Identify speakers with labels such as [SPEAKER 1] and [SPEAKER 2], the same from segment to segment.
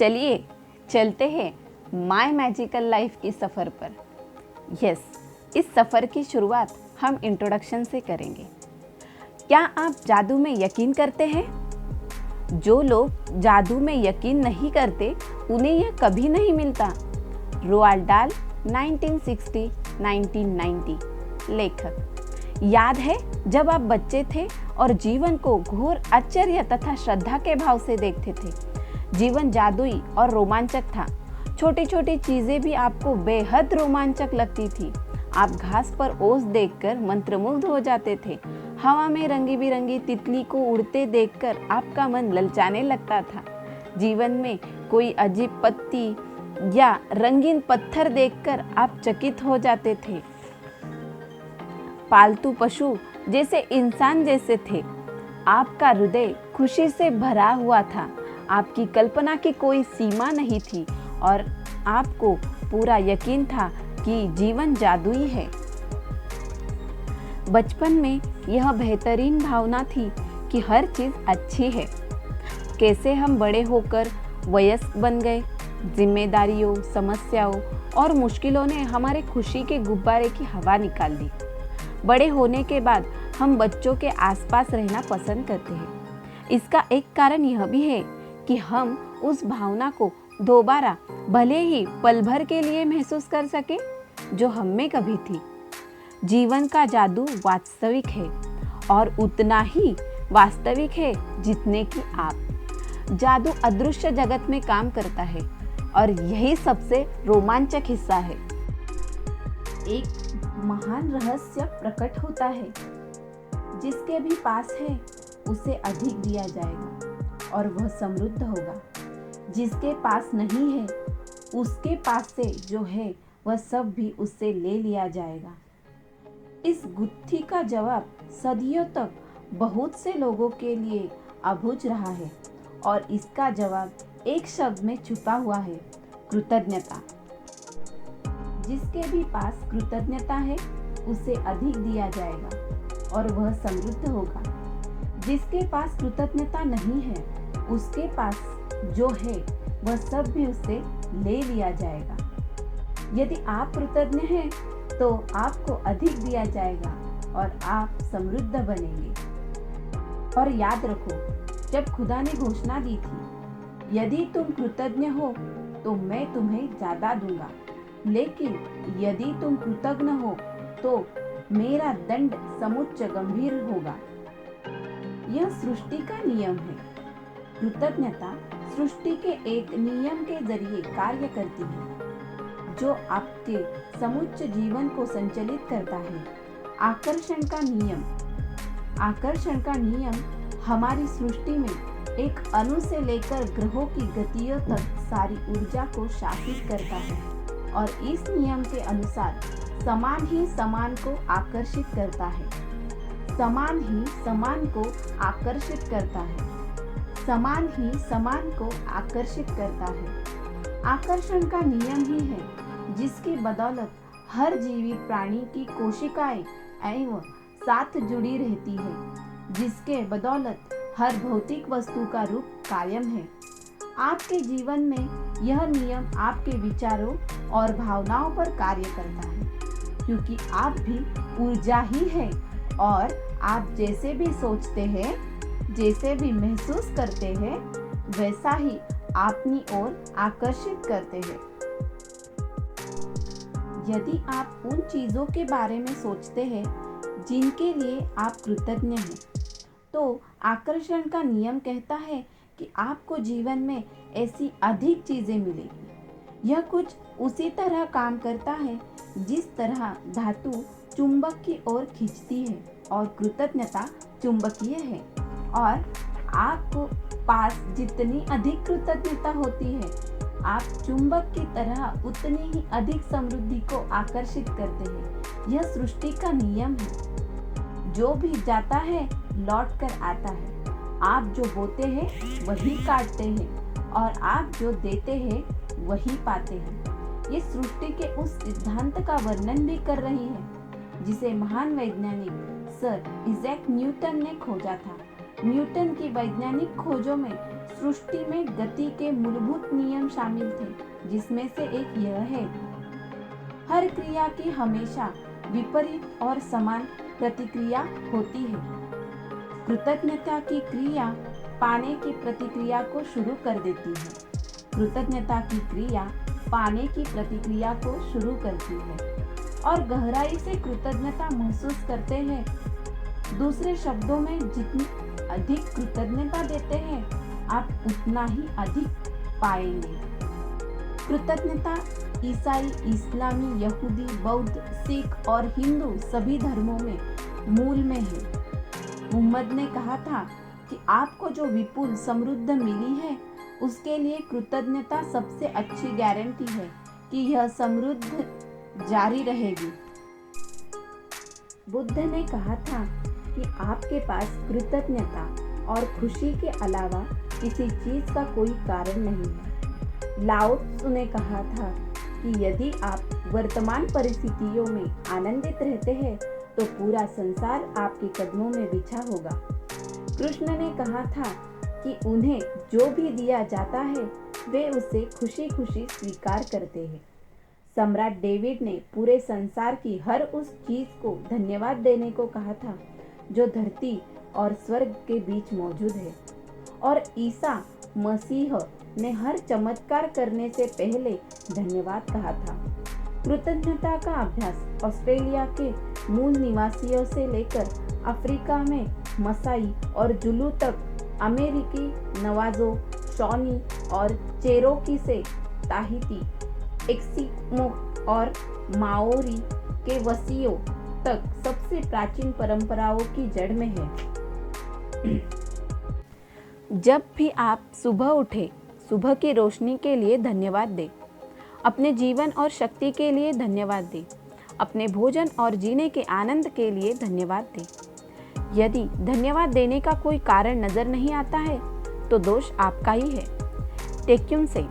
[SPEAKER 1] चलिए चलते हैं माय मैजिकल लाइफ की सफ़र पर। इस सफ़र की शुरुआत हम इंट्रोडक्शन से करेंगे। क्या आप जादू में यकीन करते हैं? जो लोग जादू में यकीन नहीं करते उन्हें यह कभी नहीं मिलता। रोआल्ड डाल 1960-1990 लेखक। याद है जब आप बच्चे थे और जीवन को घोर आश्चर्य तथा श्रद्धा के भाव से देखते थे। जीवन जादुई और रोमांचक था। छोटी छोटी चीजें भी आपको बेहद रोमांचक लगती थी। आप घास पर ओस देखकर मंत्रमुग्ध हो जाते थे। हवा में रंगी बिरंगी तितली को उड़ते देखकर आपका मन ललचाने लगता था। जीवन में कोई अजीब पत्ती या रंगीन पत्थर देखकर आप चकित हो जाते थे। पालतू पशु जैसे इंसान जैसे थे। आपका हृदय खुशी से भरा हुआ था। आपकी कल्पना की कोई सीमा नहीं थी और आपको पूरा यकीन था कि जीवन जादुई है। बचपन में यह बेहतरीन भावना थी कि हर चीज़ अच्छी है। कैसे हम बड़े होकर वयस्क बन गए। जिम्मेदारियों, समस्याओं और मुश्किलों ने हमारे खुशी के गुब्बारे की हवा निकाल दी। बड़े होने के बाद हम बच्चों के आसपास रहना पसंद करते हैं। इसका एक कारण यह भी है कि हम उस भावना को दोबारा भले ही पल भर के लिए महसूस कर सके जो हम में कभी थी। जीवन का जादू वास्तविक है और उतना ही वास्तविक है जितने कि आप। जादू अदृश्य जगत में काम करता है और यही सबसे रोमांचक हिस्सा है। एक महान रहस्य प्रकट होता है। जिसके भी पास है उसे अधिक दिया जाएगा और वह समृद्ध होगा। जिसके पास नहीं है उसके पास से जो है वह सब भी उससे ले लिया जाएगा। इस गुत्थी का जवाब सदियों तक बहुत से लोगों के लिए अबूझ रहा है और इसका जवाब एक शब्द में छुपा हुआ है, कृतज्ञता। जिसके भी पास कृतज्ञता है उसे अधिक दिया जाएगा और वह समृद्ध होगा। जिसके पास कृतज्ञता नहीं है उसके पास जो है वह सब भी उससे ले लिया जाएगा। यदि आप कृतज्ञ हैं तो आपको अधिक दिया जाएगा और आप समृद्ध बनेंगे। और याद रखो, जब खुदा ने घोषणा दी थी, यदि तुम कृतज्ञ हो तो मैं तुम्हें ज्यादा दूंगा, लेकिन यदि तुम कृतज्ञ हो तो मेरा दंड समुच्च गंभीर होगा। यह सृष्टि का नियम है। कृतज्ञता सृष्टि के एक नियम के जरिए कार्य करती है जो आपके समुच्च जीवन को संचालित करता है। आकर्षण का नियम हमारी सृष्टि में एक अणु से लेकर ग्रहों की गतियों तक सारी ऊर्जा को शासित करता है और इस नियम के अनुसार समान ही समान को आकर्षित करता है। समान ही समान को आकर्षित करता है। समान ही समान को आकर्षित करता है। आकर्षण का नियम ही है जिसकी बदौलत हर जीवित प्राणी की कोशिकाएं एवं साथ जुड़ी रहती है, जिसके बदौलत हर भौतिक वस्तु का रूप कायम है। आपके जीवन में यह नियम आपके विचारों और भावनाओं पर कार्य करता है, क्योंकि आप भी ऊर्जा ही है और आप जैसे भी सोचते हैं, जैसे भी महसूस करते हैं, वैसा ही अपनी ओर आकर्षित करते हैं। यदि आप उन चीज़ों के बारे में सोचते हैं जिनके लिए आप कृतज्ञ हैं, तो आकर्षण का नियम कहता है कि आपको जीवन में ऐसी अधिक चीज़ें मिलेगी। यह कुछ उसी तरह काम करता है जिस तरह धातु चुंबक की ओर खींचती है और कृतज्ञता चुंबकीय है। और आपको पास जितनी अधिक कृतज्ञता होती है, आप चुंबक की तरह उतनी ही अधिक समृद्धि को आकर्षित करते हैं। यह सृष्टि का नियम है। जो भी जाता है लौट कर आता है। आप जो बोते हैं वही काटते हैं और आप जो देते हैं वही पाते हैं। ये सृष्टि के उस सिद्धांत का वर्णन भी कर रही है जिसे महान वैज्ञानिक सर इजैक न्यूटन ने खोजा था। न्यूटन की वैज्ञानिक खोजों में सृष्टि में गति के मूलभूत नियम शामिल थे, जिसमें से एक यह है, हर क्रिया की हमेशा विपरीत और समान प्रतिक्रिया होती है। कृतज्ञता की क्रिया पाने की प्रतिक्रिया को शुरू कर देती है। कृतज्ञता की क्रिया पाने की प्रतिक्रिया को शुरू करती है और गहराई से कृतज्ञता महसूस करते हैं। दूसरे शब्दों में, जितनी अधिक कृतज्ञता देते हैं, आप उतना ही अधिक पाएंगे। कृतज्ञता ईसाई, इस्लामी, यहूदी, बौद्ध, सिख और हिंदू सभी धर्मों में मूल में है। मुहम्मद ने कहा था कि आपको जो विपुल समृद्ध मिली है, उसके लिए कृतज्ञता सबसे अच्छी गारंटी है कि यह समृद्ध जारी रहेगी। बुद्ध ने कहा था कि आपके पास कृतज्ञता और खुशी के अलावा किसी चीज का कोई कारण नहीं है। लाओ त्सु ने कहा था कि यदि आप वर्तमान परिस्थितियों में आनंदित रहते हैं तो पूरा संसार आपके कदमों में बिछा होगा। कृष्ण ने कहा था कि उन्हें जो भी दिया जाता है वे उसे खुशी खुशी स्वीकार करते हैं। सम्राट डेविड ने पूरे संसार की हर उस चीज को धन्यवाद देने को कहा था जो धरती और स्वर्ग के बीच मौजूद है। और ईसा मसीह ने हर चमत्कार करने से पहले धन्यवाद कहा था। कृतज्ञता का अभ्यास ऑस्ट्रेलिया के मूल निवासियों से लेकर अफ्रीका में मसाई और जुलू तक, अमेरिकी नवाजो, शॉनी और चेरोकी से ताहिती, एस्किमो और माओरी के वसीयों तक सबसे प्राचीन परंपराओं की जड़ में है। जब भी आप सुबह उठे, सुबह की रोशनी के लिए धन्यवाद दें। अपने जीवन और शक्ति के लिए धन्यवाद दें। अपने भोजन और जीने के आनंद के लिए धन्यवाद दें। यदि धन्यवाद देने का कोई कारण नजर नहीं आता है तो दोष आपका ही है। टेक्युम्से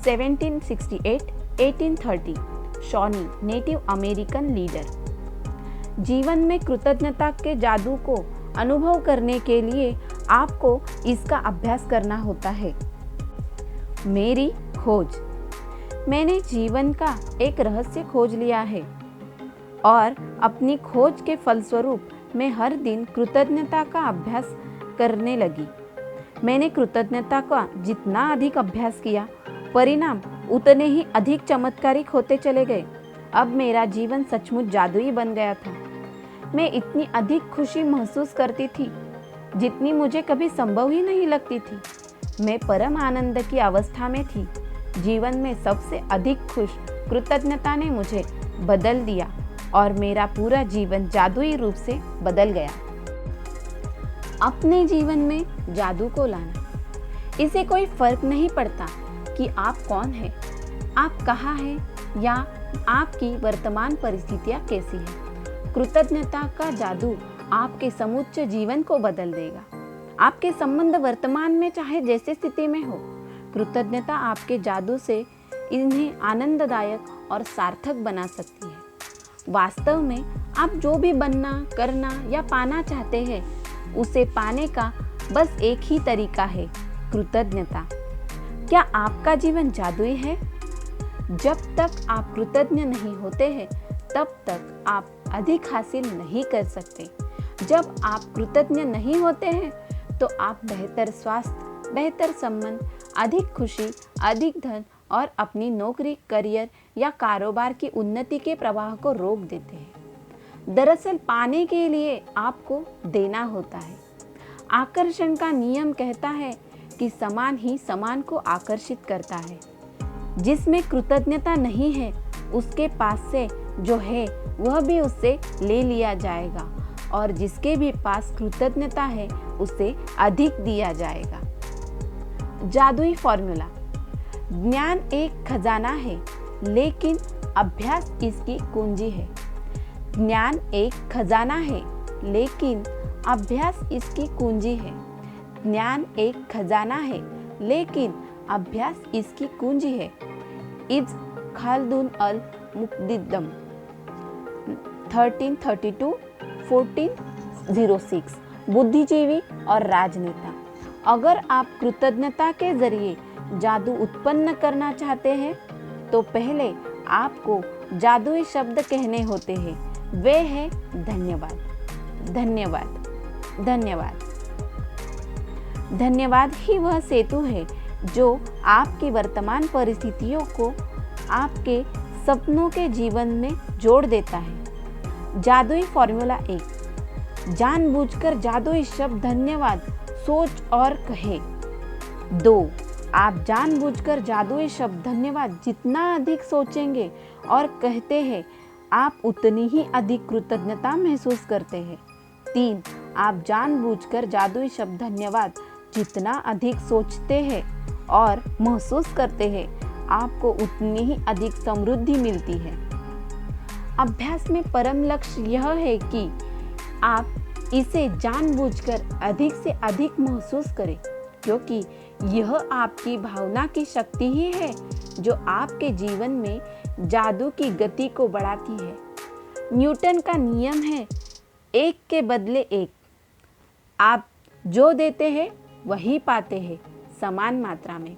[SPEAKER 1] 1768-1830 शॉनी नेटिव अमेरिकन लीडर। जीवन में कृतज्ञता के जादू को अनुभव करने के लिए आपको इसका अभ्यास करना होता है। मेरी खोज। मैंने जीवन का एक रहस्य खोज लिया है और अपनी खोज के फलस्वरूप मैं हर दिन कृतज्ञता का अभ्यास करने लगी। मैंने कृतज्ञता का जितना अधिक अभ्यास किया, परिणाम उतने ही अधिक चमत्कारिक होते चले गए। अब मेरा जीवन सचमुच जादुई बन गया था। मैं इतनी अधिक खुशी महसूस करती थी जितनी मुझे कभी संभव ही नहीं लगती थी। मैं परम आनंद की अवस्था में थी। जीवन में सबसे अधिक खुश कृतज्ञता ने मुझे बदल दिया और मेरा पूरा जीवन जादुई रूप से बदल गया। अपने जीवन में जादू को लाना। इसे कोई फर्क नहीं पड़ता कि आप कौन हैं, आप कहाँ हैं या आपकी वर्तमान परिस्थितियाँ कैसी हैं। कृतज्ञता का जादू आपके समूचे जीवन को बदल देगा। आपके संबंध वर्तमान में चाहे जैसी स्थिति में हो, कृतज्ञता आपके जादू से इन्हें आनंददायक और सार्थक बना सकती है। वास्तव में आप जो भी बनना, करना या पाना चाहते हैं, उसे पाने का बस एक ही तरीका है, कृतज्ञता। क्या आपका जीवन जादुई है? जब तक आप कृतज्ञ नहीं होते हैं, तब तक आप अधिक हासिल नहीं कर सकते। जब आप कृतज्ञ नहीं होते हैं, तो आप बेहतर स्वास्थ्य, बेहतर संबंध, अधिक खुशी, अधिक धन और अपनी नौकरी, करियर या कारोबार की उन्नति के प्रवाह को रोक देते हैं। दरअसल पाने के लिए आपको देना होता है। आकर्षण का नियम कहता है कि समान ही समान को आकर्षित करता है। जिसमें कृतज्ञता नहीं है, उसके पास से जो है वह भी उससे ले लिया जाएगा और जिसके भी पास कृतज्ञता है उसे अधिक दिया जाएगा। जादुई फॉर्मूला। ज्ञान एक खजाना है, लेकिन अभ्यास इसकी कुंजी है। ज्ञान एक खजाना है, लेकिन अभ्यास इसकी कुंजी है। ज्ञान एक खजाना है, लेकिन अभ्यास इसकी कुंजी है। इब्न खाल्दून अल मुक़द्दिम 1332-1406 बुद्धिजीवी और राजनेता। अगर आप कृतज्ञता के जरिए जादू उत्पन्न करना चाहते हैं तो पहले आपको जादुई शब्द कहने होते हैं। वे है धन्यवाद, धन्यवाद, धन्यवाद। धन्यवाद ही वह सेतु है जो आपकी वर्तमान परिस्थितियों को आपके सपनों के जीवन में जोड़ देता है। जादुई फॉर्मूला 1, जानबूझकर जादुई शब्द धन्यवाद सोच और कहे। 2, आप जानबूझकर जादुई शब्द धन्यवाद जितना अधिक सोचेंगे और कहते हैं, आप उतनी ही अधिक कृतज्ञता महसूस करते हैं। 3, आप जानबूझकर जादुई शब्द धन्यवाद जितना अधिक सोचते हैं और महसूस करते हैं, आपको उतनी ही अधिक समृद्धि मिलती है। अभ्यास में परम लक्ष्य यह है कि आप इसे जानबूझकर अधिक से अधिक महसूस करें, क्योंकि यह आपकी भावना की शक्ति ही है जो आपके जीवन में जादू की गति को बढ़ाती है। न्यूटन का नियम है 1 के बदले 1। आप जो देते हैं वही पाते हैं, समान मात्रा में।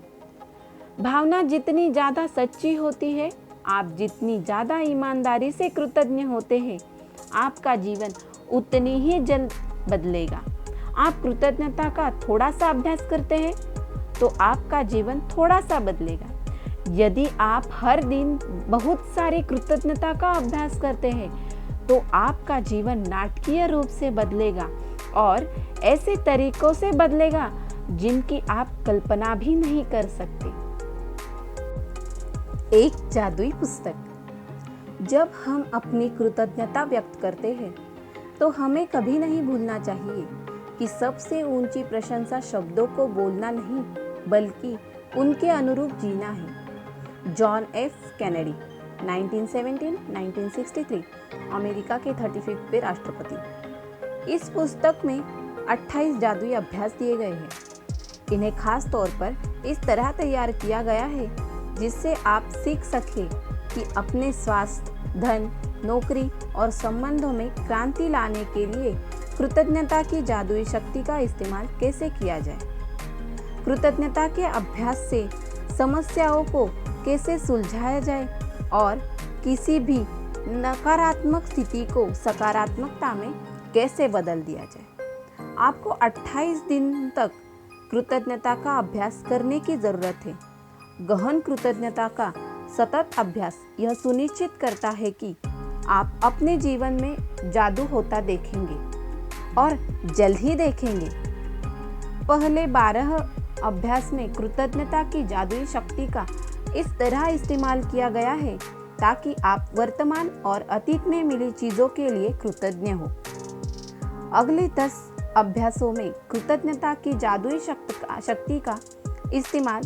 [SPEAKER 1] भावना जितनी ज़्यादा सच्ची होती है, आप जितनी ज़्यादा ईमानदारी से कृतज्ञ होते हैं, आपका जीवन उतनी ही जल्द बदलेगा। आप कृतज्ञता का थोड़ा सा अभ्यास करते हैं तो आपका जीवन थोड़ा सा बदलेगा। यदि आप हर दिन बहुत सारी कृतज्ञता का अभ्यास करते हैं तो आपका जीवन नाटकीय रूप से बदलेगा और ऐसे तरीकों से बदलेगा जिनकी आप कल्पना भी नहीं कर सकते। एक जादुई पुस्तक। जब हम अपनी कृतज्ञता व्यक्त करते हैं तो हमें कभी नहीं भूलना चाहिए कि सबसे ऊंची प्रशंसा शब्दों को बोलना नहीं बल्कि उनके अनुरूप जीना है। जॉन एफ कैनेडी 1917-1963 अमेरिका के 35वें राष्ट्रपति। इस पुस्तक में 28 जादुई अभ्यास दिए गए हैं। इन्हें खास तौर पर इस तरह तैयार किया गया है जिससे आप सीख सकें कि अपने स्वास्थ्य, धन, नौकरी और संबंधों में क्रांति लाने के लिए कृतज्ञता की जादुई शक्ति का इस्तेमाल कैसे किया जाए। कृतज्ञता के अभ्यास से समस्याओं को कैसे सुलझाया जाए और किसी भी नकारात्मक स्थिति को सकारात्मकता में कैसे बदल दिया जाए। आपको 28 दिन तक कृतज्ञता का अभ्यास करने की ज़रूरत है। गहन कृतज्ञता का सतत अभ्यास यह सुनिश्चित करता है कि आप अपने जीवन में जादू होता देखेंगे और जल्द ही देखेंगे। पहले 12 अभ्यास में कृतज्ञता की जादुई शक्ति का इस तरह इस्तेमाल किया गया है ताकि आप वर्तमान और अतीत में मिली चीज़ों के लिए कृतज्ञ हो। अगले 10 अभ्यासों में कृतज्ञता की जादुई शक्ति का इस्तेमाल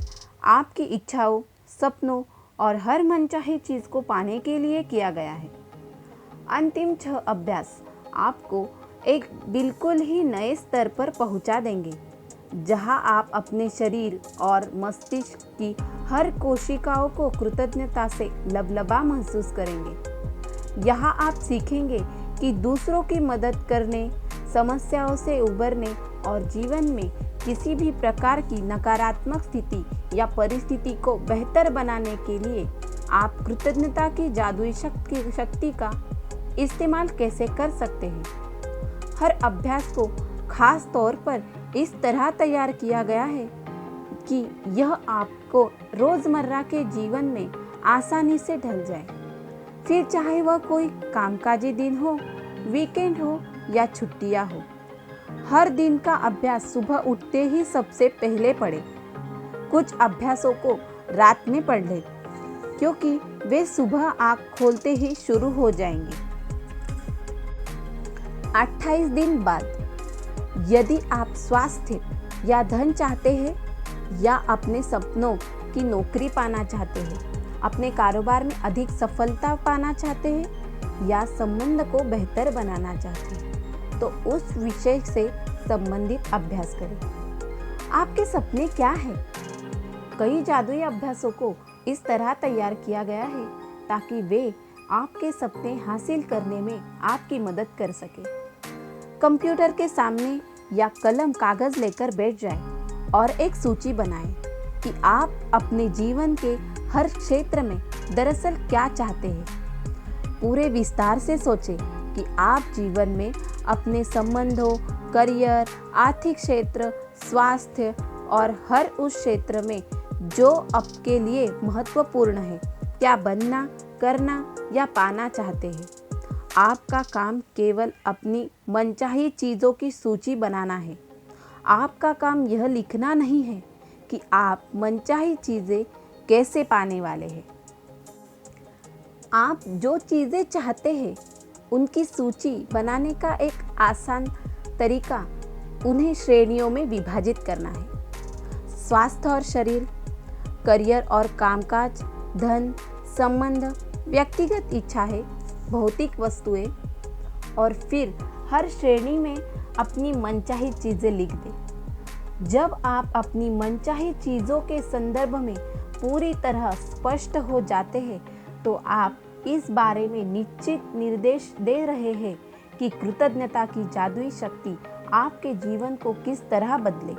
[SPEAKER 1] आपकी इच्छाओं, सपनों और हर मनचाही चीज़ को पाने के लिए किया गया है। अंतिम 6 अभ्यास आपको एक बिल्कुल ही नए स्तर पर पहुंचा देंगे, जहां आप अपने शरीर और मस्तिष्क की हर कोशिकाओं को कृतज्ञता से लबलबा महसूस करेंगे। यहाँ आप सीखेंगे कि दूसरों की मदद करने, समस्याओं से उबरने और जीवन में किसी भी प्रकार की नकारात्मक स्थिति या परिस्थिति को बेहतर बनाने के लिए आप कृतज्ञता की जादुई शक्ति का इस्तेमाल कैसे कर सकते हैं। हर अभ्यास को खास तौर पर इस तरह तैयार किया गया है कि यह आपको रोज़मर्रा के जीवन में आसानी से ढल जाए, फिर चाहे वह कोई कामकाजी दिन हो, वीकेंड हो या छुट्टियां हो। हर दिन का अभ्यास सुबह उठते ही सबसे पहले पढ़ें। कुछ अभ्यासों को रात में पढ़ लें क्योंकि वे सुबह आँख खोलते ही शुरू हो जाएंगे। 28 दिन बाद यदि आप स्वास्थ्य या धन चाहते हैं या अपने सपनों की नौकरी पाना चाहते हैं, अपने कारोबार में अधिक सफलता पाना चाहते हैं या संबंध को बेहतर बनाना चाहते हैं, तो उस विषय से संबंधित अभ्यास करें। आपके सपने क्या हैं? कई जादुई अभ्यासों को इस तरह तैयार किया गया है ताकि वे आपके सपने हासिल करने में आपकी मदद कर सके। कंप्यूटर के सामने या कलम कागज लेकर बैठ जाएं और एक सूची बनाएं कि आप अपने जीवन के हर क्षेत्र में दरअसल क्या चाहते हैं। पूरे विस्तार से सोचें कि आप जीवन में अपने संबंधों, करियर, आर्थिक क्षेत्र, स्वास्थ्य और हर उस क्षेत्र में जो आपके लिए महत्वपूर्ण है, क्या बनना, करना या पाना चाहते हैं। आपका काम केवल अपनी मनचाही चीज़ों की सूची बनाना है। आपका काम यह लिखना नहीं है कि आप मनचाही चीज़ें कैसे पाने वाले हैं। आप जो चीज़ें चाहते हैं उनकी सूची बनाने का एक आसान तरीका उन्हें श्रेणियों में विभाजित करना है। स्वास्थ्य और शरीर, करियर और कामकाज, धन, संबंध, व्यक्तिगत इच्छाएं, भौतिक वस्तुएं, और फिर हर श्रेणी में अपनी मनचाही चीज़ें लिख दें। जब आप अपनी मनचाही चीज़ों के संदर्भ में पूरी तरह स्पष्ट हो जाते हैं तो आप इस बारे में निश्चित निर्देश दे रहे हैं कि कृतज्ञता की जादुई शक्ति आपके जीवन को किस तरह बदले।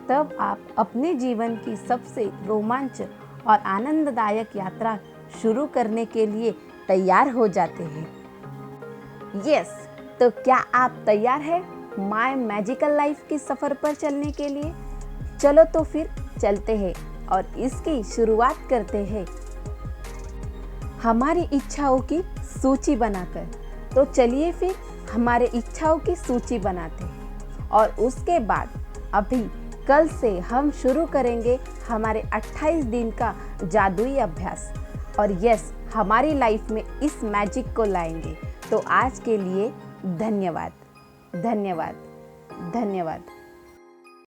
[SPEAKER 1] तब आप अपने जीवन की सबसे रोमांच और आनंददायक यात्रा शुरू करने के लिए तैयार हो जाते हैं। यस, तो क्या आप तैयार हैं माय मैजिकल लाइफ की सफ़र पर चलने के लिए? चलो तो फिर चलते हैं और इसकी शुरुआत करते हैं हमारी इच्छाओं की सूची बनाकर। तो चलिए फिर हमारे इच्छाओं की सूची बनाते हैं और उसके बाद अभी कल से हम शुरू करेंगे हमारे 28 दिन का जादुई अभ्यास और यस, हमारी लाइफ में इस मैजिक को लाएंगे। तो आज के लिए धन्यवाद, धन्यवाद, धन्यवाद।